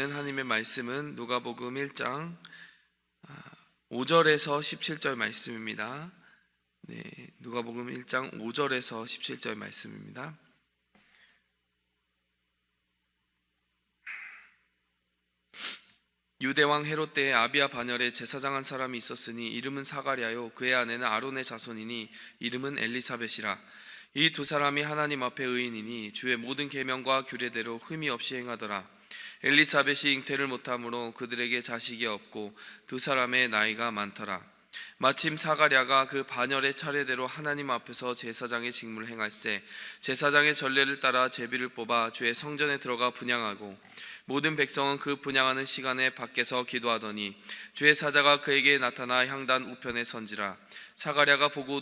하나님의 말씀은 누가복음 1장 5절에서 17절 말씀입니다. 네, 누가복음 1장 5절에서 17절 말씀입니다. 유대왕 헤롯 때에 아비야 반열에 제사장 한 사람이 있었으니 이름은 사가랴요 그의 아내는 아론의 자손이니 이름은 엘리사벳이라. 이 두 사람이 하나님 앞에 의인이니 주의 모든 계명과 규례대로 흠이 없이 행하더라. 엘리사벳이 잉태를 못하므로 그들에게 자식이 없고 두 사람의 나이가 많더라. 마침 사가랴가 그 반열의 차례대로 하나님 앞에서 제사장의 직무를 행할세 제사장의 전례를 따라 제비를 뽑아 주의 성전에 들어가 분향하고 모든 백성은 그 분향하는 시간에 밖에서 기도하더니 주의 사자가 그에게 나타나 향단 우편에 선지라. 사가랴가 보고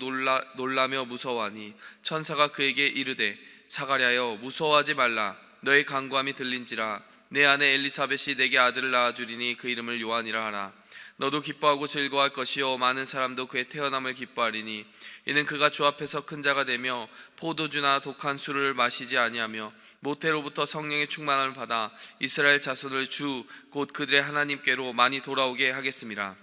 놀라며 무서워하니 천사가 그에게 이르되 사가랴여 무서워하지 말라. 너의 간구함이 들린지라. 내 아내 엘리사벳이 내게 아들을 낳아주리니 그 이름을 요한이라 하라. 너도 기뻐하고 즐거워할 것이요 많은 사람도 그의 태어남을 기뻐하리니 이는 그가 주 앞에서 큰 자가 되며 포도주나 독한 술을 마시지 아니하며 모태로부터 성령의 충만함을 받아 이스라엘 자손을 주 곧 그들의 하나님께로 많이 돌아오게 하겠습니다.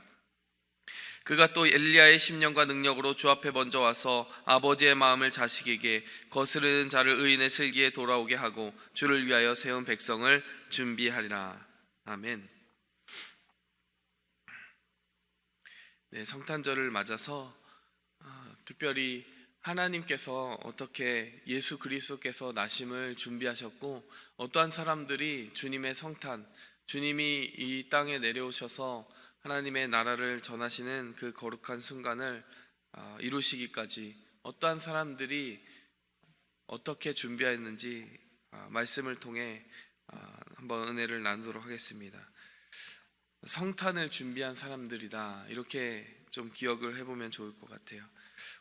그가 또 엘리야의 심령과 능력으로 주 앞에 먼저 와서 아버지의 마음을 자식에게 거스르는 자를 의인의 슬기에 돌아오게 하고 주를 위하여 세운 백성을 준비하리라. 아멘. 네, 성탄절을 맞아서 특별히 하나님께서 어떻게 예수 그리스도께서 나심을 준비하셨고 어떠한 사람들이 주님의 성탄, 주님이 이 땅에 내려오셔서 하나님의 나라를 전하시는 그 거룩한 순간을 이루시기까지 어떠한 사람들이 어떻게 준비했는지 말씀을 통해 한번 은혜를 나누도록 하겠습니다. 성탄을 준비한 사람들이다, 이렇게 좀 기억을 해보면 좋을 것 같아요.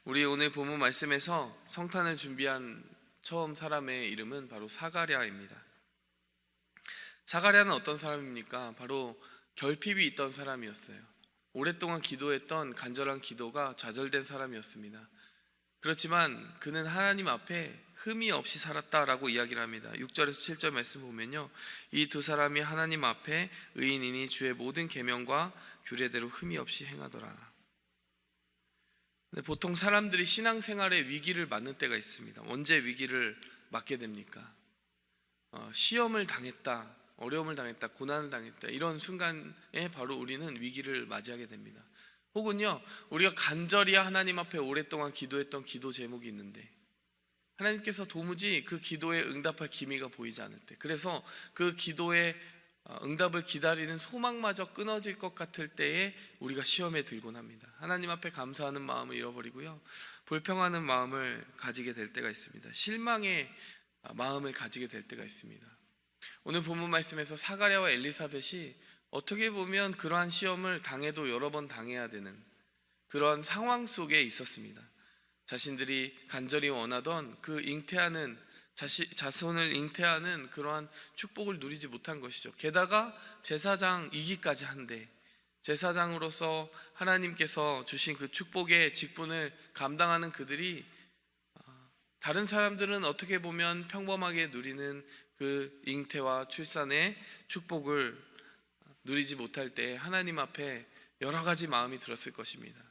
우리 오늘 본문 말씀에서 성탄을 준비한 처음 사람의 이름은 바로 사가랴입니다. 사가랴는 어떤 사람입니까? 바로 결핍이 있던 사람이었어요. 오랫동안 기도했던 간절한 기도가 좌절된 사람이었습니다. 그렇지만 그는 하나님 앞에 흠이 없이 살았다라고 이야기를 합니다. 6절에서 7절 말씀 보면요, 이 두 사람이 하나님 앞에 의인이니 주의 모든 계명과 규례대로 흠이 없이 행하더라. 근데 보통 사람들이 신앙생활에 위기를 맞는 때가 있습니다. 언제 위기를 맞게 됩니까? 시험을 당했다, 어려움을 당했다, 고난을 당했다, 이런 순간에 바로 우리는 위기를 맞이하게 됩니다. 혹은요, 우리가 간절히 하나님 앞에 오랫동안 기도했던 기도 제목이 있는데 하나님께서 도무지 그 기도에 응답할 기미가 보이지 않을 때, 그래서 그 기도의 응답을 기다리는 소망마저 끊어질 것 같을 때에 우리가 시험에 들곤 합니다. 하나님 앞에 감사하는 마음을 잃어버리고요, 불평하는 마음을 가지게 될 때가 있습니다. 실망의 마음을 가지게 될 때가 있습니다. 오늘 본문 말씀에서 사가랴와 엘리사벳이 어떻게 보면 그러한 시험을 당해도 여러 번 당해야 되는 그러한 상황 속에 있었습니다. 자신들이 간절히 원하던 그 잉태하는 자손을 잉태하는 그러한 축복을 누리지 못한 것이죠. 게다가 제사장이기까지 한데 제사장으로서 하나님께서 주신 그 축복의 직분을 감당하는 그들이 다른 사람들은 어떻게 보면 평범하게 누리는 그 잉태와 출산의 축복을 누리지 못할 때 하나님 앞에 여러 가지 마음이 들었을 것입니다.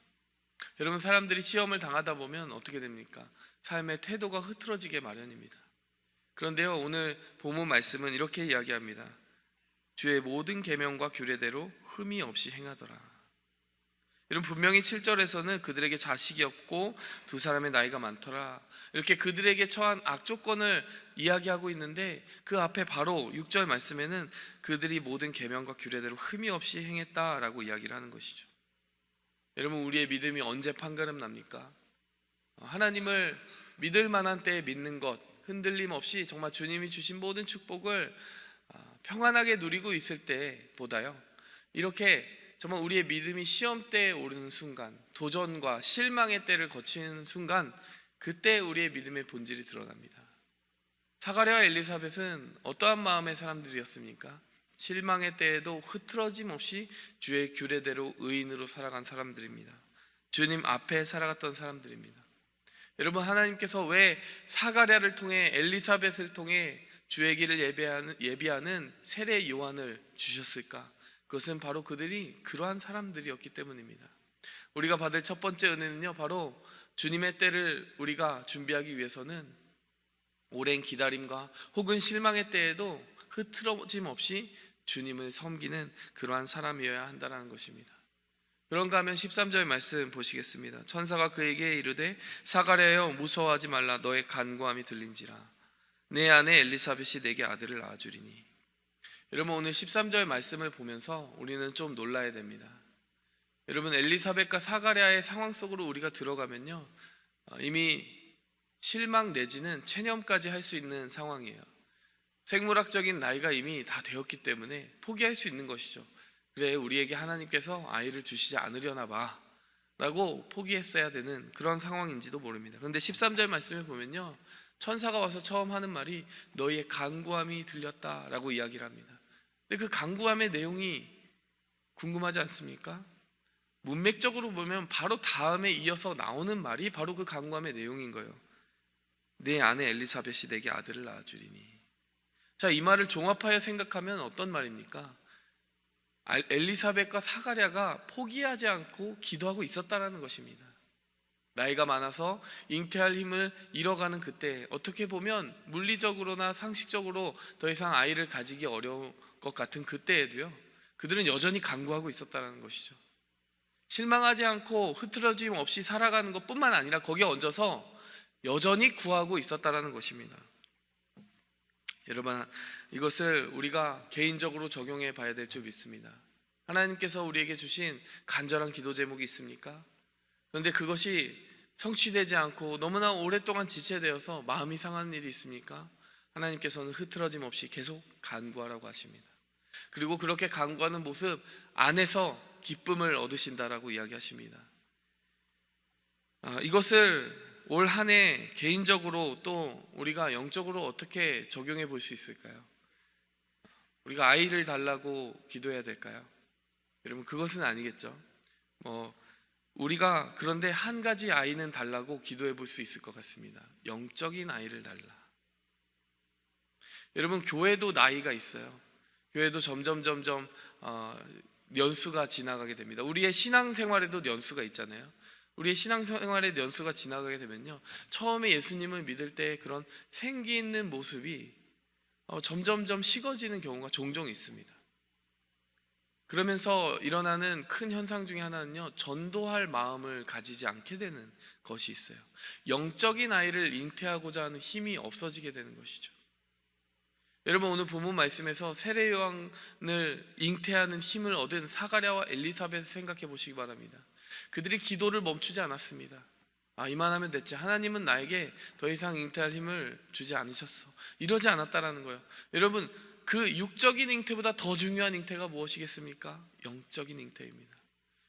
여러분, 사람들이 시험을 당하다 보면 어떻게 됩니까? 삶의 태도가 흐트러지게 마련입니다. 그런데요, 오늘 본문 말씀은 이렇게 이야기합니다. 주의 모든 계명과 규례대로 흠이 없이 행하더라. 여러분, 분명히 7절에서는 그들에게 자식이 없고 두 사람의 나이가 많더라, 이렇게 그들에게 처한 악조건을 이야기하고 있는데 그 앞에 바로 6절 말씀에는 그들이 모든 계명과 규례대로 흠이 없이 행했다라고 이야기를 하는 것이죠. 여러분, 우리의 믿음이 언제 판가름 납니까? 하나님을 믿을 만한 때에 믿는 것, 흔들림 없이 정말 주님이 주신 모든 축복을 평안하게 누리고 있을 때보다요, 이렇게 정말 우리의 믿음이 시험대에 오르는 순간, 도전과 실망의 때를 거치는 순간, 그때 우리의 믿음의 본질이 드러납니다. 사가랴와 엘리사벳은 어떠한 마음의 사람들이었습니까? 실망의 때에도 흐트러짐 없이 주의 규례대로 의인으로 살아간 사람들입니다. 주님 앞에 살아갔던 사람들입니다. 여러분, 하나님께서 왜 사가랴를 통해 엘리사벳을 통해 주의 길을 예비하는 세례 요한을 주셨을까? 그것은 바로 그들이 그러한 사람들이었기 때문입니다. 우리가 받을 첫 번째 은혜는요, 바로 주님의 때를 우리가 준비하기 위해서는 오랜 기다림과 혹은 실망의 때에도 흐트러짐 없이 주님을 섬기는 그러한 사람이어야 한다는 것입니다. 그런가 하면 13절 말씀 보시겠습니다. 천사가 그에게 이르되 사가랴여 무서워하지 말라. 너의 간구함이 들린지라. 내 아내 엘리사벳이 내게 아들을 낳아주리니. 여러분, 오늘 13절 말씀을 보면서 우리는 좀 놀라야 됩니다. 여러분, 엘리사벳과 사가랴의 상황 속으로 우리가 들어가면요, 이미 실망 내지는 체념까지 할 수 있는 상황이에요. 생물학적인 나이가 이미 다 되었기 때문에 포기할 수 있는 것이죠. 그래, 우리에게 하나님께서 아이를 주시지 않으려나 봐 라고 포기했어야 되는 그런 상황인지도 모릅니다. 그런데 13절 말씀을 보면요, 천사가 와서 처음 하는 말이 너희의 간구함이 들렸다라고 이야기를 합니다. 근데 그 간구함의 내용이 궁금하지 않습니까? 문맥적으로 보면 바로 다음에 이어서 나오는 말이 바로 그 간구함의 내용인 거예요. 내 아내 엘리사벳이 내게 아들을 낳아주리니. 자, 이 말을 종합하여 생각하면 어떤 말입니까? 엘리사벳과 사가랴가 포기하지 않고 기도하고 있었다라는 것입니다. 나이가 많아서 잉태할 힘을 잃어가는 그때, 어떻게 보면 물리적으로나 상식적으로 더 이상 아이를 가지기 어려울 것 같은 그때에도요, 그들은 여전히 간구하고 있었다는 것이죠. 실망하지 않고 흐트러짐 없이 살아가는 것뿐만 아니라 거기에 얹어서 여전히 구하고 있었다는 것입니다. 여러분, 이것을 우리가 개인적으로 적용해 봐야 될 줄 믿습니다. 하나님께서 우리에게 주신 간절한 기도 제목이 있습니까? 그런데 그것이 성취되지 않고 너무나 오랫동안 지체되어서 마음이 상하는 일이 있습니까? 하나님께서는 흐트러짐 없이 계속 간구하라고 하십니다. 그리고 그렇게 간구하는 모습 안에서 기쁨을 얻으신다라고 이야기하십니다. 이것을 올 한 해 개인적으로 또 우리가 영적으로 어떻게 적용해 볼 수 있을까요? 우리가 아이를 달라고 기도해야 될까요? 여러분, 그것은 아니겠죠. 우리가 그런데 한 가지 아이는 달라고 기도해 볼 수 있을 것 같습니다. 영적인 아이를 달라. 여러분, 교회도 나이가 있어요. 교회도 점점 연수가 지나가게 됩니다. 우리의 신앙생활에도 연수가 있잖아요. 우리의 신앙생활의 연수가 지나가게 되면요, 처음에 예수님을 믿을 때 그런 생기 있는 모습이 점점점 식어지는 경우가 종종 있습니다. 그러면서 일어나는 큰 현상 중에 하나는요, 전도할 마음을 가지지 않게 되는 것이 있어요. 영적인 아이를 잉태하고자 하는 힘이 없어지게 되는 것이죠. 여러분, 오늘 본문 말씀에서 세례 요한을 잉태하는 힘을 얻은 사가랴와 엘리사벳을 생각해 보시기 바랍니다. 그들이 기도를 멈추지 않았습니다. 이만하면 됐지, 하나님은 나에게 더 이상 잉태할 힘을 주지 않으셨어, 이러지 않았다라는 거예요. 여러분, 그 육적인 잉태보다 더 중요한 잉태가 무엇이겠습니까? 영적인 잉태입니다.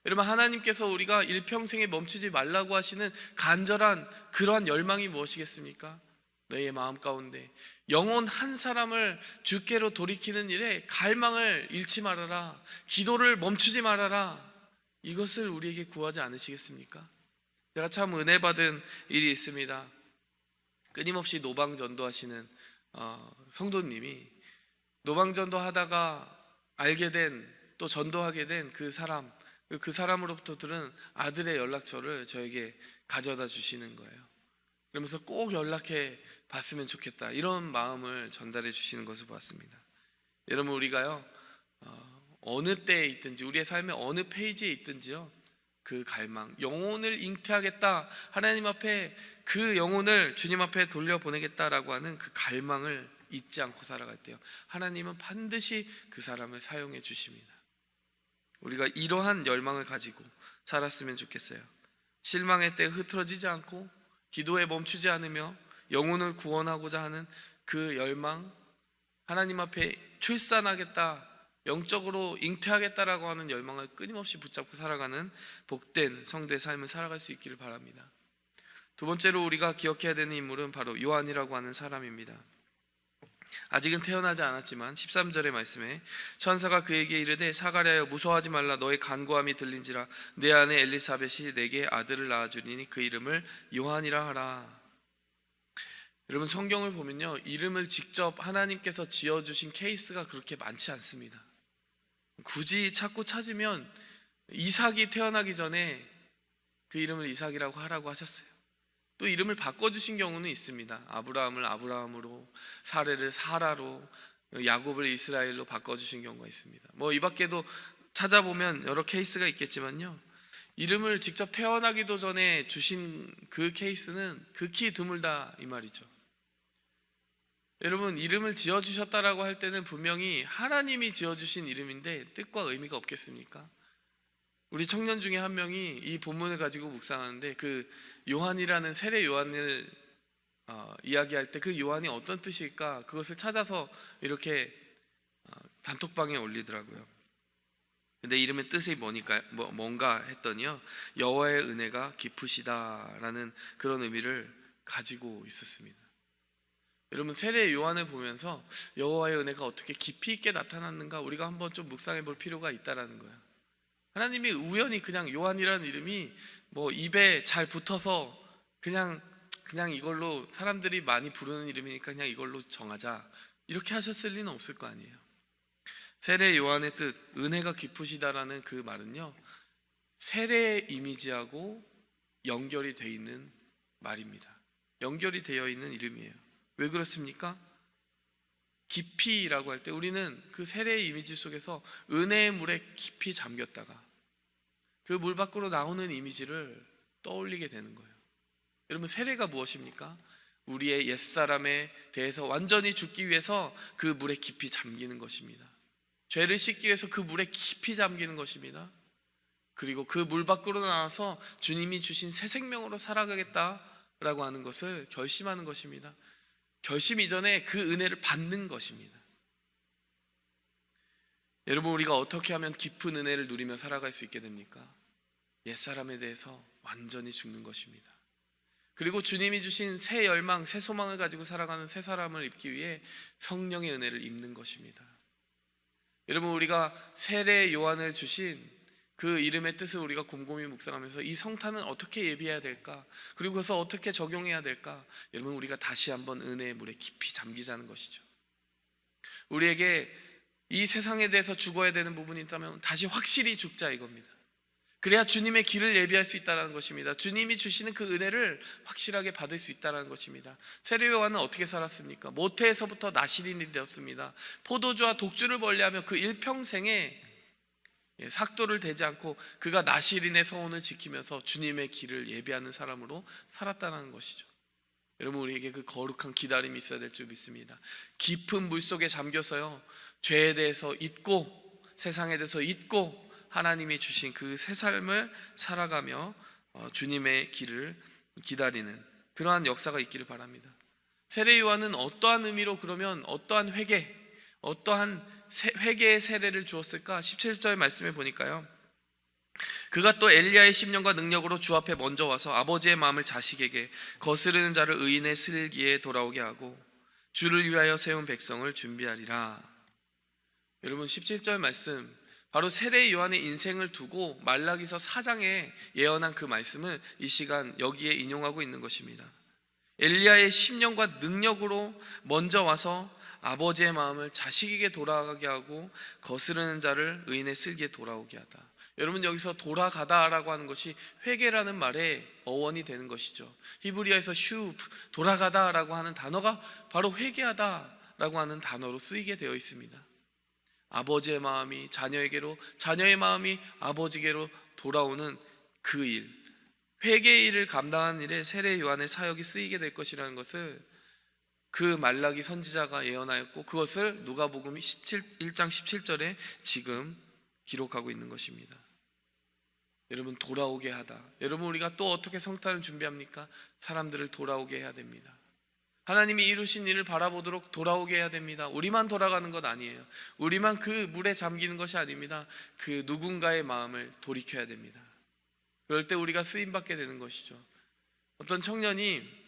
여러분, 하나님께서 우리가 일평생에 멈추지 말라고 하시는 간절한 그러한 열망이 무엇이겠습니까? 너의 마음 가운데 영혼 한 사람을 주께로 돌이키는 일에 갈망을 잃지 말아라, 기도를 멈추지 말아라, 이것을 우리에게 구하지 않으시겠습니까? 제가 참 은혜 받은 일이 있습니다. 끊임없이 노방전도 하시는 성도님이 노방전도 하다가 알게 된, 또 전도하게 된 그 사람으로부터 들은 아들의 연락처를 저에게 가져다 주시는 거예요. 그러면서 꼭 연락해 봤으면 좋겠다, 이런 마음을 전달해 주시는 것을 보았습니다. 여러분, 우리가요, 어느 때에 있든지, 우리의 삶의 어느 페이지에 있든지요, 그 갈망, 영혼을 잉태하겠다, 하나님 앞에 그 영혼을 주님 앞에 돌려보내겠다라고 하는 그 갈망을 잊지 않고 살아갈 때요, 하나님은 반드시 그 사람을 사용해 주십니다. 우리가 이러한 열망을 가지고 살았으면 좋겠어요. 실망의 때 흐트러지지 않고 기도에 멈추지 않으며 영혼을 구원하고자 하는 그 열망, 하나님 앞에 출산하겠다, 영적으로 잉태하겠다라고 하는 열망을 끊임없이 붙잡고 살아가는 복된 성도의 삶을 살아갈 수 있기를 바랍니다. 두 번째로 우리가 기억해야 되는 인물은 바로 요한이라고 하는 사람입니다. 아직은 태어나지 않았지만 13절의 말씀에 천사가 그에게 이르되 사가랴여 무서워하지 말라. 너의 간구함이 들린지라. 내 아내 엘리사벳이 내게 아들을 낳아주리니 그 이름을 요한이라 하라. 여러분 성경을 보면요, 이름을 직접 하나님께서 지어주신 케이스가 그렇게 많지 않습니다. 굳이 찾고 찾으면 이삭이 태어나기 전에 그 이름을 이삭이라고 하라고 하셨어요. 또 이름을 바꿔주신 경우는 있습니다. 아브라함을 아브라함으로, 사레를 사라로, 야곱을 이스라엘로 바꿔주신 경우가 있습니다. 뭐 이 밖에도 찾아보면 여러 케이스가 있겠지만요, 이름을 직접 태어나기도 전에 주신 그 케이스는 극히 드물다 이 말이죠. 여러분, 이름을 지어주셨다라고 할 때는 분명히 하나님이 지어주신 이름인데 뜻과 의미가 없겠습니까? 우리 청년 중에 한 명이 이 본문을 가지고 묵상하는데, 그 요한이라는 세례 요한을 이야기할 때 그 요한이 어떤 뜻일까, 그것을 찾아서 이렇게 단톡방에 올리더라고요. 근데 이름의 뜻이 뭔가 했더니요, 여호와의 은혜가 깊으시다라는 그런 의미를 가지고 있었습니다. 여러분, 세례 요한을 보면서 여호와의 은혜가 어떻게 깊이 있게 나타났는가 우리가 한번 좀 묵상해 볼 필요가 있다라는 거예요. 하나님이 우연히 그냥 요한이라는 이름이 뭐 입에 잘 붙어서 그냥 이걸로 사람들이 많이 부르는 이름이니까 그냥 이걸로 정하자, 이렇게 하셨을 리는 없을 거 아니에요. 세례 요한의 뜻, 은혜가 깊으시다라는 그 말은요, 세례 이미지하고 연결이 되어 있는 말입니다. 연결이 되어 있는 이름이에요. 왜 그렇습니까? 깊이라고 할 때 우리는 그 세례의 이미지 속에서 은혜의 물에 깊이 잠겼다가 그 물 밖으로 나오는 이미지를 떠올리게 되는 거예요. 여러분, 세례가 무엇입니까? 우리의 옛사람에 대해서 완전히 죽기 위해서 그 물에 깊이 잠기는 것입니다. 죄를 씻기 위해서 그 물에 깊이 잠기는 것입니다. 그리고 그 물 밖으로 나와서 주님이 주신 새 생명으로 살아가겠다라고 하는 것을 결심하는 것입니다. 결심 이전에 그 은혜를 받는 것입니다. 여러분, 우리가 어떻게 하면 깊은 은혜를 누리며 살아갈 수 있게 됩니까? 옛사람에 대해서 완전히 죽는 것입니다. 그리고 주님이 주신 새 열망, 새 소망을 가지고 살아가는 새 사람을 입기 위해 성령의 은혜를 입는 것입니다. 여러분, 우리가 세례 요한을 주신 그 이름의 뜻을 우리가 곰곰이 묵상하면서 이 성탄은 어떻게 예비해야 될까, 그리고 그것을 어떻게 적용해야 될까, 여러분, 우리가 다시 한번 은혜의 물에 깊이 잠기자는 것이죠. 우리에게 이 세상에 대해서 죽어야 되는 부분이 있다면 다시 확실히 죽자 이겁니다. 그래야 주님의 길을 예비할 수 있다는 것입니다. 주님이 주시는 그 은혜를 확실하게 받을 수 있다는 것입니다. 세례 요한은 어떻게 살았습니까? 모태에서부터 나실인이 되었습니다. 포도주와 독주를 멀리하며 그 일평생에 삭도를 대지 않고 그가 나실인의 서원을 지키면서 주님의 길을 예비하는 사람으로 살았다는 것이죠. 여러분, 우리에게 그 거룩한 기다림이 있어야 될 줄 믿습니다. 깊은 물속에 잠겨서요, 죄에 대해서 잊고 세상에 대해서 잊고 하나님이 주신 그 새 삶을 살아가며 주님의 길을 기다리는 그러한 역사가 있기를 바랍니다. 세례 요한은 어떠한 의미로, 그러면 어떠한 어떠한 회개의 세례를 주었을까? 17절 말씀에 보니까요, 그가 또 엘리야의 심령과 능력으로 주 앞에 먼저 와서 아버지의 마음을 자식에게, 거스르는 자를 의인의 슬기에 돌아오게 하고 주를 위하여 세운 백성을 준비하리라. 여러분, 17절 말씀, 바로 세례 요한의 인생을 두고 말라기서 4장에 예언한 그 말씀을 이 시간 여기에 인용하고 있는 것입니다. 엘리야의 심령과 능력으로 먼저 와서 아버지의 마음을 자식에게 돌아가게 하고 거스르는 자를 의인의 슬기에 돌아오게 하다. 여러분, 여기서 돌아가다라고 하는 것이 회개라는 말의 어원이 되는 것이죠. 히브리어에서 돌아가다라고 하는 단어가 바로 회개하다라고 하는 단어로 쓰이게 되어 있습니다. 아버지의 마음이 자녀에게로, 자녀의 마음이 아버지에게로 돌아오는 그 일, 회개의 일을 감당하는 일에 세례 요한의 사역이 쓰이게 될 것이라는 것을 그 말라기 선지자가 예언하였고, 그것을 누가복음 1장 17절에 지금 기록하고 있는 것입니다. 여러분, 돌아오게 하다. 여러분, 우리가 또 어떻게 성탄을 준비합니까? 사람들을 돌아오게 해야 됩니다. 하나님이 이루신 일을 바라보도록 돌아오게 해야 됩니다. 우리만 돌아가는 것 아니에요. 우리만 그 물에 잠기는 것이 아닙니다. 그 누군가의 마음을 돌이켜야 됩니다. 그럴 때 우리가 쓰임받게 되는 것이죠. 어떤 청년이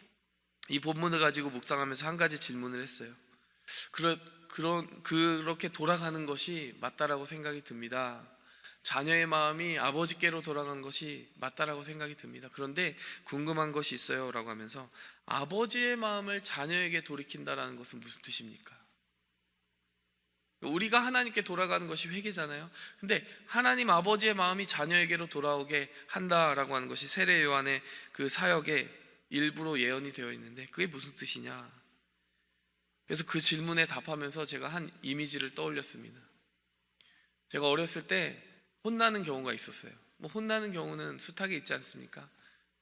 이 본문을 가지고 묵상하면서 한 가지 질문을 했어요. 그렇게 돌아가는 것이 맞다라고 생각이 듭니다. 자녀의 마음이 아버지께로 돌아간 것이 맞다라고 생각이 듭니다. 그런데 궁금한 것이 있어요 라고 하면서, 아버지의 마음을 자녀에게 돌이킨다라는 것은 무슨 뜻입니까? 우리가 하나님께 돌아가는 것이 회개잖아요. 근데 하나님 아버지의 마음이 자녀에게로 돌아오게 한다라고 하는 것이 세례 요한의 그 사역에 일부로 예언이 되어 있는데, 그게 무슨 뜻이냐? 그래서 그 질문에 답하면서 제가 한 이미지를 떠올렸습니다. 제가 어렸을 때 혼나는 경우가 있었어요. 뭐 혼나는 경우는 숱하게 있지 않습니까?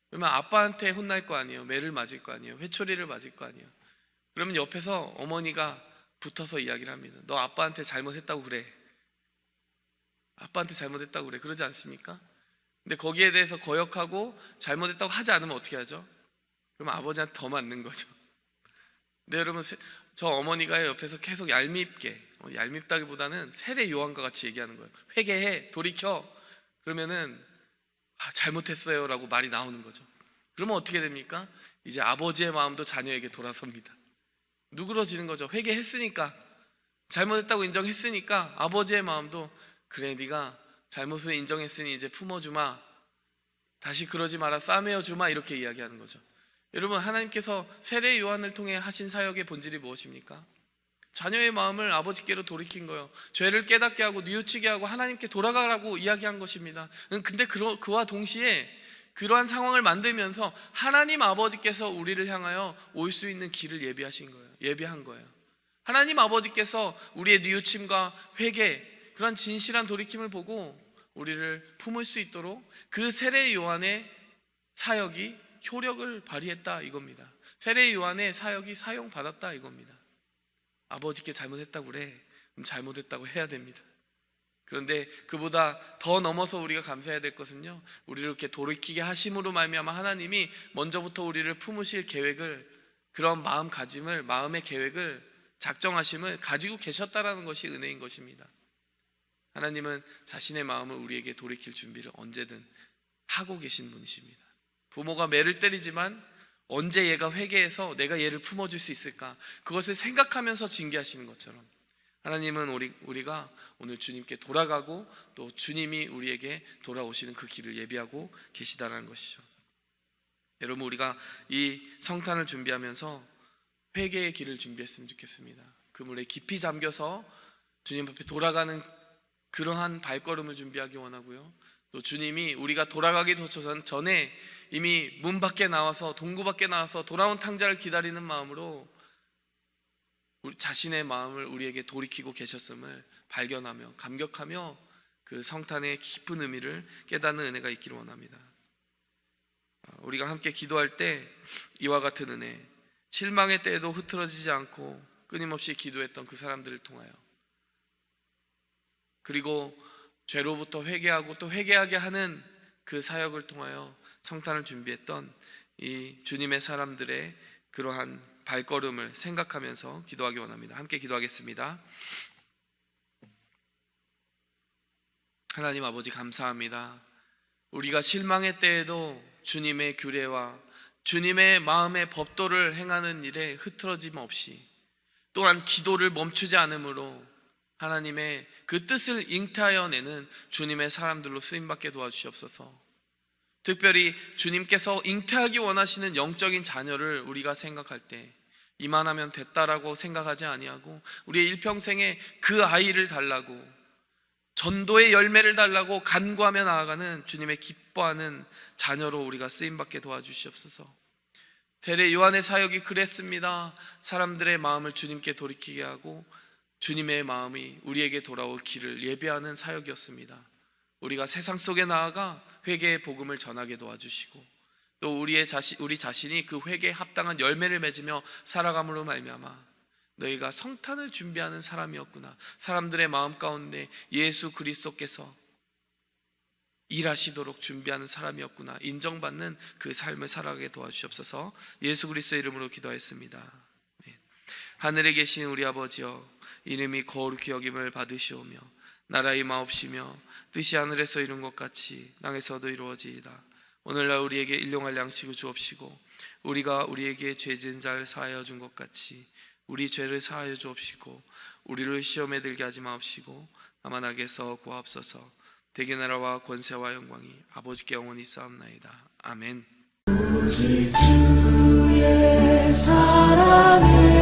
그러면 아빠한테 혼날 거 아니에요. 매를 맞을 거 아니에요. 회초리를 맞을 거 아니에요. 그러면 옆에서 어머니가 붙어서 이야기를 합니다. 너 아빠한테 잘못했다고 그래. 아빠한테 잘못했다고 그래. 그러지 않습니까? 근데 거기에 대해서 거역하고 잘못했다고 하지 않으면 어떻게 하죠? 그러면 아버지한테 더 맞는 거죠. 근데 여러분, 저 어머니가 옆에서 계속 얄밉게, 얄밉다기보다는 세례 요한과 같이 얘기하는 거예요. 회개해, 돌이켜. 그러면은 잘못했어요 라고 말이 나오는 거죠. 그러면 어떻게 됩니까? 이제 아버지의 마음도 자녀에게 돌아섭니다. 누그러지는 거죠. 회개했으니까, 잘못했다고 인정했으니까 아버지의 마음도, 그래 네가 잘못을 인정했으니 이제 품어주마, 다시 그러지 마라, 싸매어주마, 이렇게 이야기하는 거죠. 여러분, 하나님께서 세례 요한을 통해 하신 사역의 본질이 무엇입니까? 자녀의 마음을 아버지께로 돌이킨 거예요. 죄를 깨닫게 하고 뉘우치게 하고 하나님께 돌아가라고 이야기한 것입니다. 근데 그와 동시에 그러한 상황을 만들면서 하나님 아버지께서 우리를 향하여 올 수 있는 길을 예비한 거예요. 하나님 아버지께서 우리의 뉘우침과 회개, 그런 진실한 돌이킴을 보고 우리를 품을 수 있도록 그 세례 요한의 사역이 효력을 발휘했다 이겁니다. 세례 요한의 사역이 사용받았다 이겁니다. 아버지께 잘못했다고 그래. 그럼 잘못했다고 해야 됩니다. 그런데 그보다 더 넘어서 우리가 감사해야 될 것은요, 우리를 이렇게 돌이키게 하심으로 말미암아 하나님이 먼저부터 우리를 품으실 계획을, 그런 마음가짐을, 마음의 계획을, 작정하심을 가지고 계셨다라는 것이 은혜인 것입니다. 하나님은 자신의 마음을 우리에게 돌이킬 준비를 언제든 하고 계신 분이십니다. 부모가 매를 때리지만 언제 얘가 회개해서 내가 얘를 품어줄 수 있을까, 그것을 생각하면서 징계하시는 것처럼 하나님은 우리가 오늘 주님께 돌아가고 또 주님이 우리에게 돌아오시는 그 길을 예비하고 계시다는 것이죠. 여러분, 우리가 이 성탄을 준비하면서 회개의 길을 준비했으면 좋겠습니다. 그 물에 깊이 잠겨서 주님 앞에 돌아가는 그러한 발걸음을 준비하기 원하고요, 또 주님이 우리가 돌아가기 전에 이미 문 밖에 나와서, 동구 밖에 나와서 돌아온 탕자를 기다리는 마음으로 우리 자신의 마음을 우리에게 돌이키고 계셨음을 발견하며 감격하며 그 성탄의 깊은 의미를 깨닫는 은혜가 있기를 원합니다. 우리가 함께 기도할 때 이와 같은 은혜, 실망의 때에도 흐트러지지 않고 끊임없이 기도했던 그 사람들을 통하여, 그리고 죄로부터 회개하고 또 회개하게 하는 그 사역을 통하여 성탄을 준비했던 이 주님의 사람들의 그러한 발걸음을 생각하면서 기도하기 원합니다. 함께 기도하겠습니다. 하나님 아버지, 감사합니다. 우리가 실망의 때에도 주님의 규례와 주님의 마음의 법도를 행하는 일에 흐트러짐 없이, 또한 기도를 멈추지 않으므로 하나님의 그 뜻을 잉태하여 내는 주님의 사람들로 쓰임받게 도와주시옵소서. 특별히 주님께서 잉태하기 원하시는 영적인 자녀를 우리가 생각할 때 이만하면 됐다라고 생각하지 아니하고, 우리의 일평생에 그 아이를 달라고, 전도의 열매를 달라고 간구하며 나아가는 주님의 기뻐하는 자녀로 우리가 쓰임받게 도와주시옵소서. 세례 요한의 사역이 그랬습니다. 사람들의 마음을 주님께 돌이키게 하고 주님의 마음이 우리에게 돌아올 길을 예비하는 사역이었습니다. 우리가 세상 속에 나아가 회개의 복음을 전하게 도와주시고, 또 우리 자신이 그 회개에 합당한 열매를 맺으며 살아감으로 말미암아 너희가 성탄을 준비하는 사람이었구나, 사람들의 마음 가운데 예수 그리스도께서 일하시도록 준비하는 사람이었구나 인정받는 그 삶을 살아가게 도와주시옵소서. 예수 그리스도의 이름으로 기도했습니다. 하늘에 계신 우리 아버지여, 이름이 거룩히 여김을 받으시오며 나라의 마옵시며 뜻이 하늘에서 이룬 것 같이 땅에서도 이루어지이다. 오늘날 우리에게 일용할 양식을 주옵시고, 우리가 우리에게 죄 지은 자를 사하여 준 것 같이 우리 죄를 사하여 주옵시고, 우리를 시험에 들게 하지 마옵시고 다만 악에서 구하옵소서. 대개 나라와 권세와 영광이 아버지께 영원히 있사옵나이다. 아멘. 오직 주의 사랑을